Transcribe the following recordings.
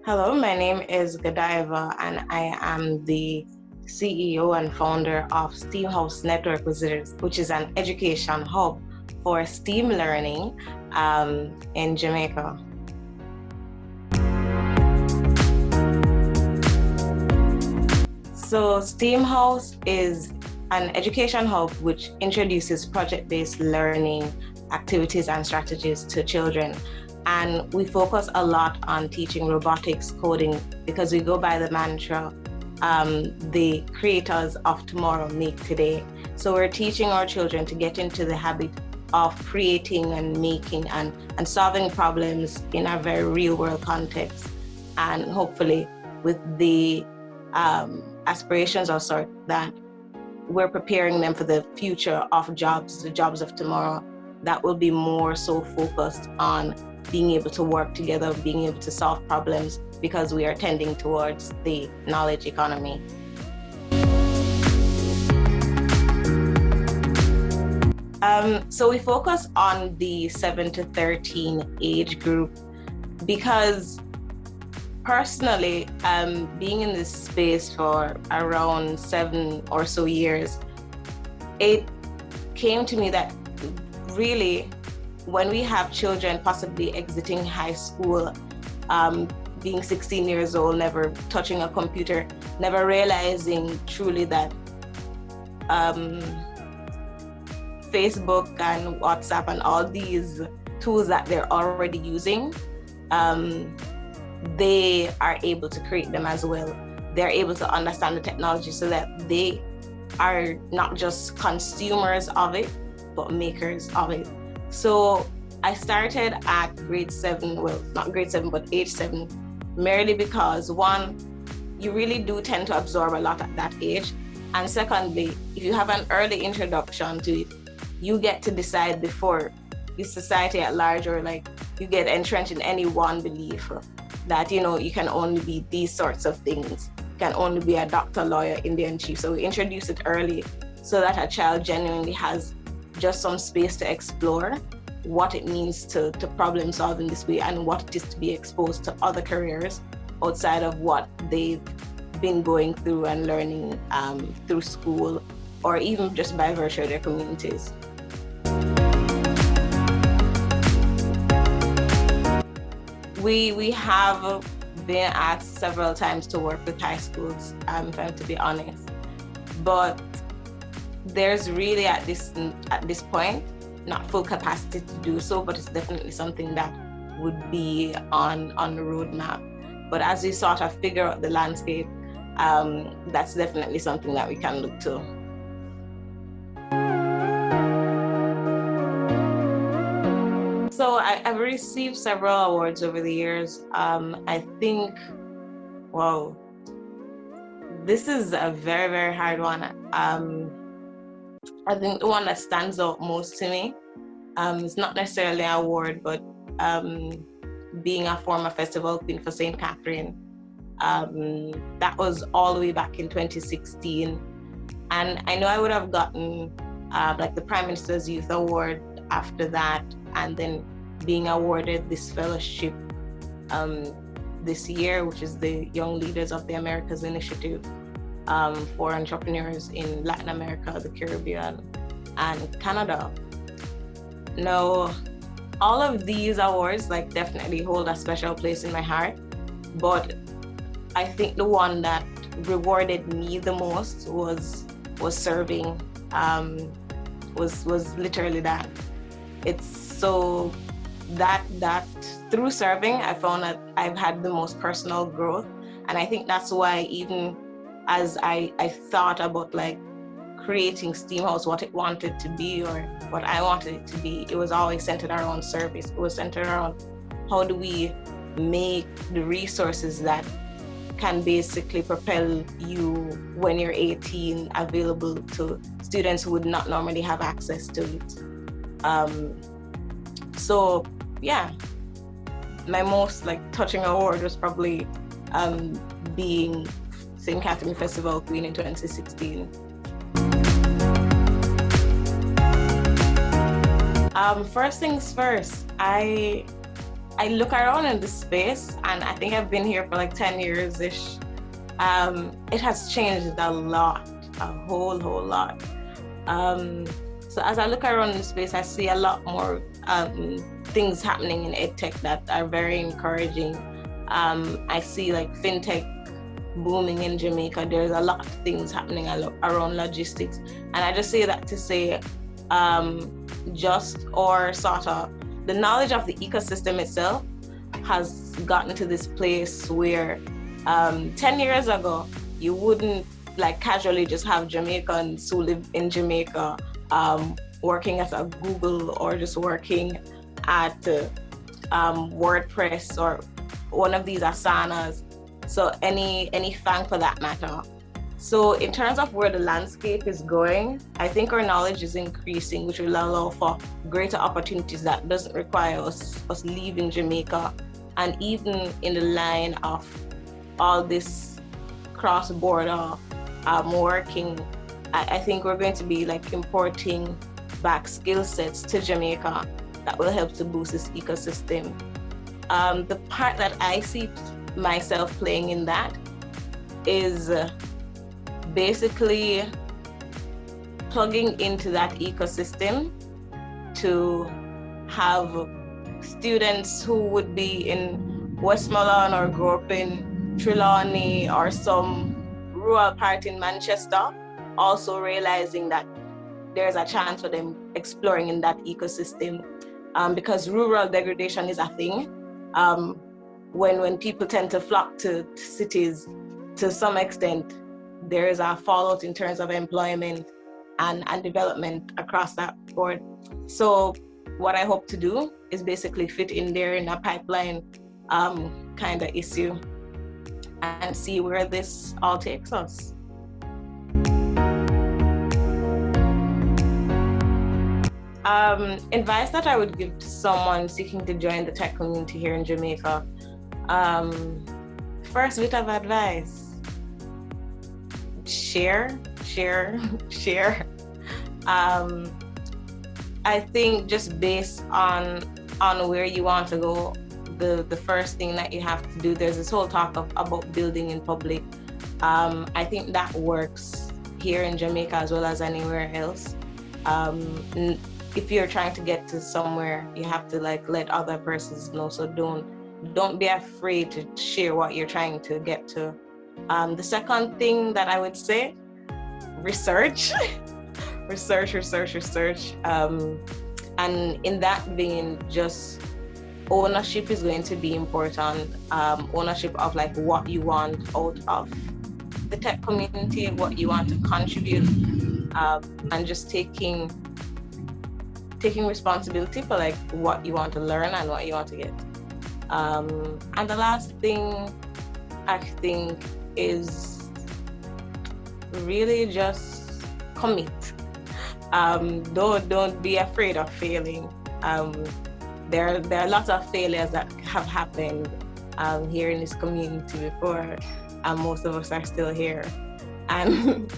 Hello, my name is Godiva, and I am the CEO and founder of STEAM House Network Visitors, which is an education hub for STEAM learning in Jamaica. So STEAM House is an education hub which introduces project-based learning activities and strategies to children. And we focus a lot on teaching robotics, coding, because we go by the mantra, the creators of tomorrow make today. So we're teaching our children to get into the habit of creating and making and solving problems in a very real world context. And hopefully with the aspirations or sort that we're preparing them for the future of jobs, the jobs of tomorrow, that will be more so focused on being able to work together, being able to solve problems, because we are tending towards the knowledge economy. So we focus on the 7 to 13 age group because personally, being in this space for around 7 or so years, it came to me that really, when we have children possibly exiting high school, being 16 years old, never touching a computer, never realizing truly that Facebook and WhatsApp and all these tools that they're already using, they are able to create them as well. They're able to understand the technology so that they are not just consumers of it, but makers of it. So I started at grade 7, well, not grade 7, but age 7, merely because one, you really do tend to absorb a lot at that age. And secondly, if you have an early introduction to it, you get to decide before the society at large, or like you get entrenched in any one belief that, you know, you can only be these sorts of things. You can only be a doctor, lawyer, Indian chief. So we introduce it early so that a child genuinely has just some space to explore what it means to problem solve in this way and what it is to be exposed to other careers outside of what they've been going through and learning through school, or even just by virtue of their communities. We have been asked several times to work with high schools, if I'm to be honest, but there's really at this point not full capacity to do so, but it's definitely something that would be on the roadmap. But as we sort of figure out the landscape, that's definitely something that we can look to. So I've received several awards over the years. I think, wow, this is a very, very hard one. I think the one that stands out most to me is not necessarily an award, but being a former festival queen for St. Catherine. That was all the way back in 2016. And I know I would have gotten like the Prime Minister's Youth Award after that, and then being awarded this fellowship this year, which is the Young Leaders of the Americas Initiative for entrepreneurs in Latin America, the Caribbean, and Canada. Now, all of these awards like definitely hold a special place in my heart, but I think the one that rewarded me the most was serving. Was literally that. It's so that through serving, I found that I've had the most personal growth, and I think that's why even as I thought about like creating STEAM House, what it wanted to be or what I wanted it to be, it was always centered around service. It was centered around how do we make the resources that can basically propel you when you're 18 available to students who would not normally have access to it. So yeah, my most like touching award was probably being St. Catherine Festival Queen in 2016. First things first, I I look around in this space, and I think I've been here for like 10 years-ish. It has changed a lot, a whole lot. So as I look around in the space, I see a lot more things happening in EdTech that are very encouraging. I see like fintech booming in Jamaica. There's a lot of things happening around logistics. And I just say that to say, the knowledge of the ecosystem itself has gotten to this place where 10 years ago, you wouldn't like casually just have Jamaicans who live in Jamaica working at a Google or just working at WordPress or one of these Asanas. So any FANG for that matter. So in terms of where the landscape is going, I think our knowledge is increasing, which will allow for greater opportunities that doesn't require us leaving Jamaica. And even in the line of all this cross-border working, I think we're going to be like importing back skill sets to Jamaica that will help to boost this ecosystem. The part that I see myself playing in that is basically plugging into that ecosystem to have students who would be in Westmoreland or grew up in Trelawney or some rural part in Manchester, also realizing that there's a chance for them exploring in that ecosystem, because rural degradation is a thing. When people tend to flock to cities, to some extent, there is a fallout in terms of employment and development across that board. So what I hope to do is basically fit in there in a pipeline kind of issue and see where this all takes us. Advice that I would give to someone seeking to join the tech community here in Jamaica. First bit of advice, share. I think just based on where you want to go, the first thing that you have to do, there's this whole talk about building in public. I think that works here in Jamaica as well as anywhere else. If you're trying to get to somewhere, you have to like let other persons know. So don't be afraid to share what you're trying to get to. The second thing that I would say, research. research. And in that vein, just ownership is going to be important. Ownership of like what you want out of the tech community, what you want to contribute, and just taking responsibility for like what you want to learn and what you want to get. And the last thing I think is really just commit. Don't be afraid of failing. There are lots of failures that have happened here in this community before, and most of us are still here. And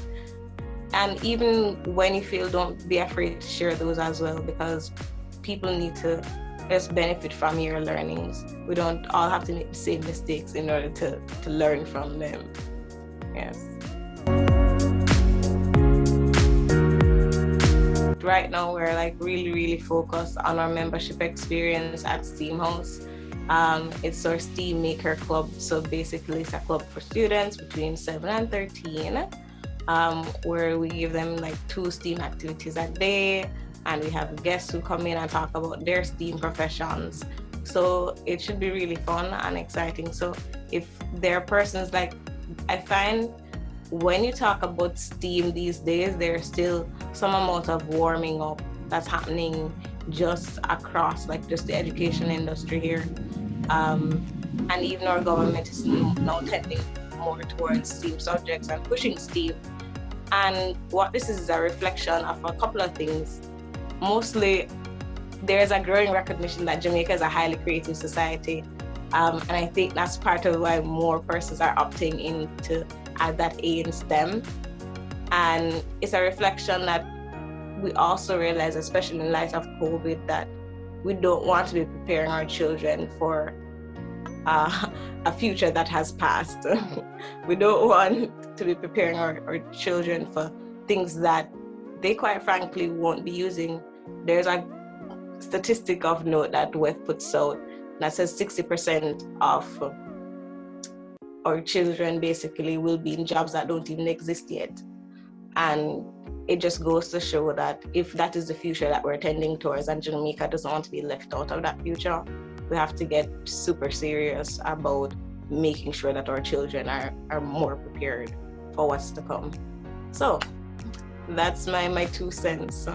even when you fail, don't be afraid to share those as well, because people need to just benefit from your learnings. We don't all have to make the same mistakes in order to learn from them. Yes. Right now, we're like really focused on our membership experience at Steam House. It's our Steam Maker Club. So basically, it's a club for students between 7 and 13, where we give them like 2 STEAM activities a day, and we have guests who come in and talk about their STEAM professions. So it should be really fun and exciting. So if there are persons like, I find when you talk about STEAM these days, there's still some amount of warming up that's happening just across like just the education industry here. And even our government is now tending more towards STEAM subjects and pushing STEAM. And what this is a reflection of a couple of things. Mostly, there's a growing recognition that Jamaica is a highly creative society. And I think that's part of why more persons are opting in to add that A in STEM. And it's a reflection that we also realize, especially in light of COVID, that we don't want to be preparing our children for a future that has passed. We don't want to be preparing our children for things that they quite frankly won't be using. There's a statistic of note that WEF puts out that says 60% of our children basically will be in jobs that don't even exist yet. And it just goes to show that if that is the future that we're tending towards, and Jamaica doesn't want to be left out of that future, we have to get super serious about making sure that our children are more prepared for what's to come. So that's my 2 cents.